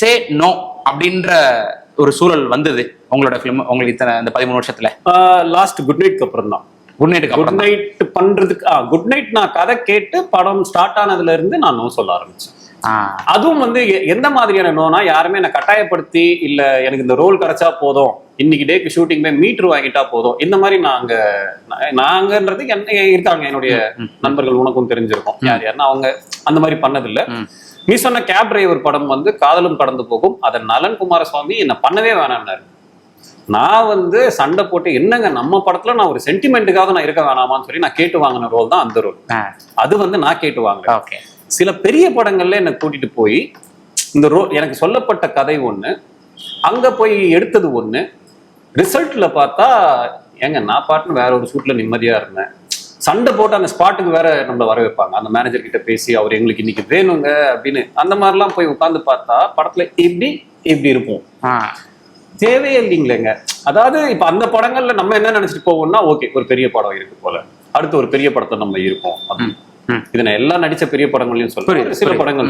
Say no அப்படின்ற ஒரு சூழல் வந்தது உங்களோட ஃபிலிம் உங்களுக்கு இத்தனை இந்த 13 வருஷத்துல? லாஸ்ட் குட் நைட்க்கு அப்புறம் தான். குட் நைட்டுக்கு குட் நைட் பண்றதுக்கு குட் நைட் நான் கதை கேட்டு படம் ஸ்டார்ட் ஆனதுல இருந்து நான் நோ சொல்ல ஆரம்பிச்சேன். அதுவும் வந்து எந்த மாதிரியான நோனா, யாருமே என்ன கட்டாயப்படுத்தி இல்ல எனக்கு இந்த ரோல் கிடைச்சா போதும், இன்னைக்கு டேக்கு ஷூட்டிங் போய் மீட்டர் வாங்கிட்டா போதும், இந்த மாதிரி நாங்கன்றது இருக்காங்க என்னுடைய நண்பர்கள், உனக்கும் தெரிஞ்சிருக்கும் யார் யாருன்னா, அவங்க அந்த மாதிரி பண்ணதில்லை. நீ சொன்ன கேப் டிரைவர் படம் வந்து காதலும் கடந்து போகும், அதை நலன் குமாரசுவாமி என்ன பண்ணவே வேணாம்னாரு. நான் வந்து சண்டை போட்டு, என்னங்க நம்ம படத்துல நான் ஒரு சென்டிமெண்ட்டுக்காக நான் இருக்க வேணாமான்னு சொல்லி நான் கேட்டு வாங்கின ரோல் தான் அந்த ரோல். அது வந்து நான் கேட்டு வாங்கினேன். சில பெரிய படங்கள்ல என்னை கூட்டிட்டு போய் இந்த ரோல் எனக்கு சொல்லப்பட்ட கதை ஒண்ணு, அங்க போய் எடுத்தது ஒண்ணு, ரிசல்ட்ல பார்த்தா ஏங்க நான் பாட்டுன்னு வேற ஒரு ஷூட்ல நிம்மதியா இருந்தேன். சண்டை போட்டு அந்த ஸ்பாட்டுக்கு வேற நம்மள வர வைப்பாங்க, அந்த மேனேஜர் கிட்ட பேசி அவர் எங்களுக்கு இன்னைக்கு வேணுங்க அப்படின்னு அந்த மாதிரிலாம் போய் உட்காந்து பார்த்தா படத்துல இப்படி இருப்போம். தேவையே இல்லைங்களேங்க. அதாவது இப்ப அந்த படங்கள்ல நம்ம என்ன நினைச்சிட்டு போவோம்னா, ஓகே ஒரு பெரிய படம் இருக்கு போல, அடுத்து ஒரு பெரிய படத்தை நம்ம இருப்போம். இதை நான் எல்லாம் நடிச்ச பெரிய படங்களையும் சொல்றேன், சில படங்கள்